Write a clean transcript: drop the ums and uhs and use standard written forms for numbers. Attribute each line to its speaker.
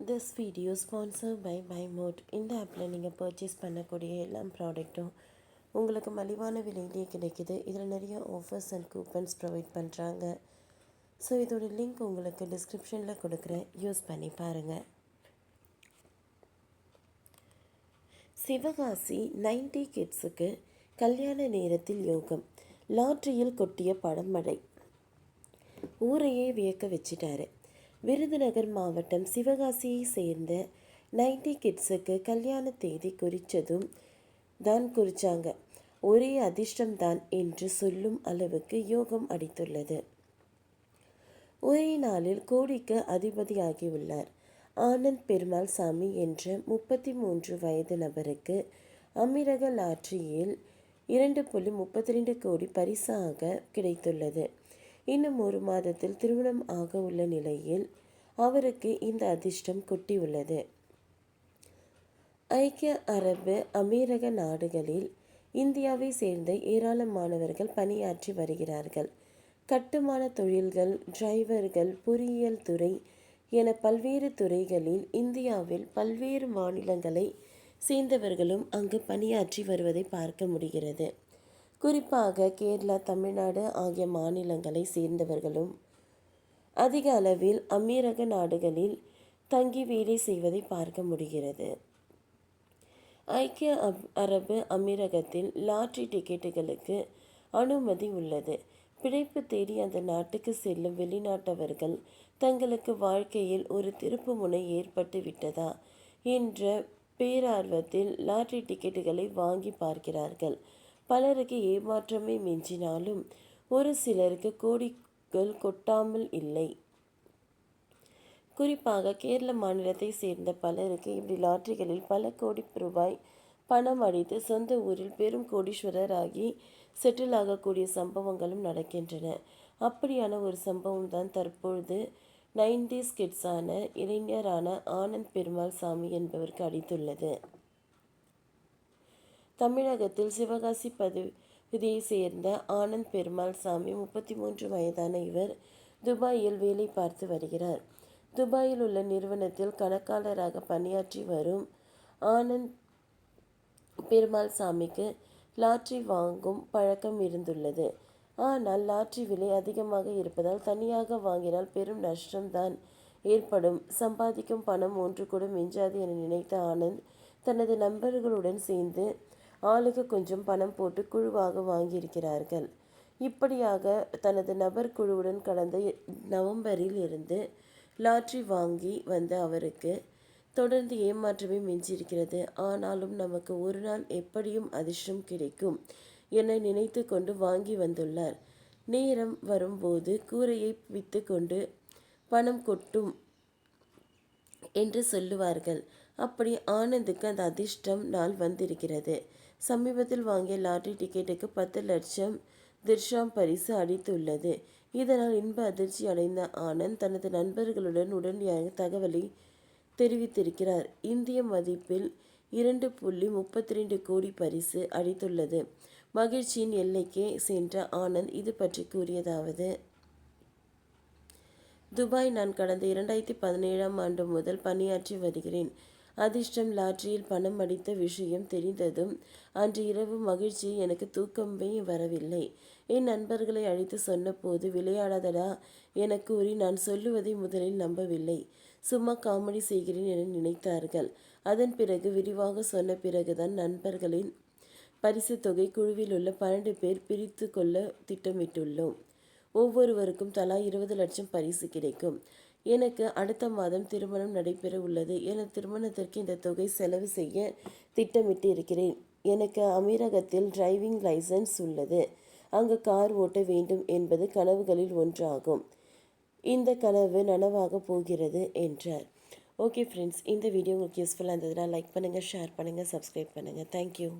Speaker 1: This video sponsor by Mod. இந்த ஆப்பில் நீங்கள் பர்ச்சேஸ் பண்ணக்கூடிய எல்லா ப்ராடக்ட்டும் உங்களுக்கு மலிவான விலையிலேயே கிடைக்கிது. இதில் நிறைய ஆஃபர்ஸ் அண்ட் கூப்பன்ஸ் ப்ரொவைட் பண்ணுறாங்க. ஸோ இதோட லிங்க் உங்களுக்கு டிஸ்கிரிப்ஷனில் கொடுக்குறேன், யூஸ் பண்ணி பாருங்கள். சிவகாசி 90 கிட்ஸுக்கு கல்யாண நேரத்தில் யோகம், லாட்ரியில் கொட்டிய பணம் மழை ஊரையே வியக்க வச்சிட்டாரு. விருதுநகர் மாவட்டம் சிவகாசியை சேர்ந்த 90 கிட்ஸுக்கு கல்யாண தேதி குறித்ததும் தான் குறிச்சாங்க. ஒரே அதிர்ஷ்டம்தான் என்று சொல்லும் அளவுக்கு யோகம் அடித்துள்ளது. ஒரே நாளில் கோடிக்கு அதிபதியாகியுள்ளார். ஆனந்த் பெருமாள் சாமி என்ற 33 வயது நபருக்கு அமீரக லாட்டரியில் 2.32 கோடி பரிசாக கிடைத்துள்ளது. இன்னும் ஒரு மாதத்தில் திருமணம் ஆக உள்ள நிலையில் அவருக்கு இந்த அதிர்ஷ்டம் கொட்டியுள்ளது. ஐக்கிய அரபு அமீரக நாடுகளில் இந்தியாவை சேர்ந்த ஏராளமானவர்கள் பணியாற்றி வருகிறார்கள். கட்டுமான தொழில்கள், டிரைவர்கள், பொறியியல் துறை என பல்வேறு துறைகளில் இந்தியாவில் பல்வேறு மாநிலங்களை சேர்ந்தவர்களும் அங்கு பணியாற்றி வருவதை பார்க்க முடிகிறது. குறிப்பாக கேரளா, தமிழ்நாடு ஆகிய மாநிலங்களை சேர்ந்தவர்களும் அதிக அளவில் அமீரக நாடுகளில் தங்கி வேலை செய்வதை பார்க்க முடிகிறது. ஐக்கிய அரபு அமீரகத்தில் லாட்டரி டிக்கெட்டுகளுக்கு அனுமதி உள்ளது. பிழைப்பு தேடி அந்த நாட்டுக்கு செல்லும் வெளிநாட்டவர்கள் தங்களுக்கு வாழ்க்கையில் ஒரு திருப்பு முனை ஏற்பட்டு விட்டதா என்ற பேரார்வத்தில் லாட்டரி டிக்கெட்டுகளை வாங்கி பார்க்கிறார்கள். பலருக்கு ஏமாற்றமே மிஞ்சினாலும் ஒரு சிலருக்கு கோடிகள் கொட்டாமல் இல்லை. குறிப்பாக கேரள மாநிலத்தை சேர்ந்த பலருக்கு இப்படி லாட்டரிகளில் பல கோடி ரூபாய் பணம் அடித்து சொந்த ஊரில் பெரும் கோடீஸ்வரராகி செட்டில் ஆகக்கூடிய சம்பவங்களும் நடக்கின்றன. அப்படியான ஒரு சம்பவம் தான் தற்பொழுது 90s கிட்ஸான இளைஞரான ஆனந்த் பெருமாள் சாமி என்பவருக்கு அடித்துள்ளது. தமிழகத்தில் சிவகாசி பகுதியை சேர்ந்த ஆனந்த் பெருமாள் சாமி 33 வயதான இவர் துபாயில் வேலை பார்த்து வருகிறார். துபாயில் உள்ள நிறுவனத்தில் கணக்காளராக பணியாற்றி வரும் ஆனந்த் பெருமாள் சாமிக்கு லாட்டரி வாங்கும் பழக்கம் இருந்துள்ளது. ஆனால் லாட்டரி விலை அதிகமாக இருப்பதால் தனியாக வாங்கினால் பெரும் நஷ்டம்தான் ஏற்படும், சம்பாதிக்கும் பணம் ஒன்று கூட மிஞ்சாது என நினைத்த ஆனந்த் தனது நண்பர்களுடன் சேர்ந்து ஆளுக்கு கொஞ்சம் பணம் போட்டு குழுவாக வாங்கியிருக்கிறார்கள். இப்படியாக தனது நபர் குழுவுடன் கடந்த நவம்பரில் இருந்து லாட்டரி வாங்கி வந்த அவருக்கு தொடர்ந்து ஏமாற்றமே மிஞ்சியிருக்கிறது. ஆனாலும் நமக்கு ஒரு நாள் எப்படியும் அதிர்ஷ்டம் கிடைக்கும் என நினைத்து கொண்டு வாங்கி வந்துள்ளார். நேரம் வரும்போது கூரையை வித்து கொண்டு பணம் கொட்டும் என்று சொல்லுவார்கள். அப்படி ஆனந்துக்கு அந்த அதிர்ஷ்டம் நாள் வந்திருக்கிறது. சமீபத்தில் வாங்கிய லாட்டரி டிக்கெட்டுக்கு 10 லட்சம் திர்ஷாம் பரிசு அடித்துள்ளது. இதனால் இன்ப அதிர்ச்சி அடைந்த ஆனந்த் தனது நண்பர்களுடன் உடனடியாக தகவலை தெரிவித்திருக்கிறார். இந்திய மதிப்பில் 2.32 கோடி பரிசு அடித்துள்ளது. மகிழ்ச்சியின் எல்லைக்கே சென்ற ஆனந்த் இது பற்றி கூறியதாவது: துபாய் நான் கடந்த 2017ஆம் ஆண்டு முதல் பணியாற்றி வருகிறேன். அதிர்ஷ்டம் லாட்டரியில் பணம் அடித்த விஷயம் தெரிந்ததும் அன்று இரவு மகிழ்ச்சி எனக்கு தூக்கமே வரவில்லை. என் நண்பர்களை அழைத்து சொன்னபோது விளையாடாதடா என கூறி நான் சொல்லுவதை முதலில் நம்பவில்லை. சும்மா காமெடி செய்கிறேன் என நினைத்தார்கள். அதன் பிறகு விரிவாக சொன்ன பிறகுதான் நண்பர்களின் பரிசு தொகை குழுவில் உள்ள 12 பேர் பிரித்து கொள்ள திட்டமிட்டுள்ளோம். ஒவ்வொருவருக்கும் தலா 20 லட்சம் பரிசு கிடைக்கும். எனக்கு அடுத்த மாதம் திருமணம் நடைபெற உள்ளது. எனது திருமணத்திற்கு இந்த தொகை செலவு செய்ய திட்டமிட்டு இருக்கிறேன். எனக்கு அமீரகத்தில் டிரைவிங் லைசன்ஸ் உள்ளது. அங்கு கார் ஓட்ட வேண்டும் என்பது கனவுகளில் ஒன்றாகும். இந்த கனவு நனவாக போகிறது என்றார். ஓகே ஃப்ரெண்ட்ஸ், இந்த வீடியோ உங்களுக்கு யூஸ்ஃபுல்லாக இருந்ததுன்னா லைக் பண்ணுங்கள், ஷேர் பண்ணுங்கள், சப்ஸ்கிரைப் பண்ணுங்கள். தேங்க்யூ.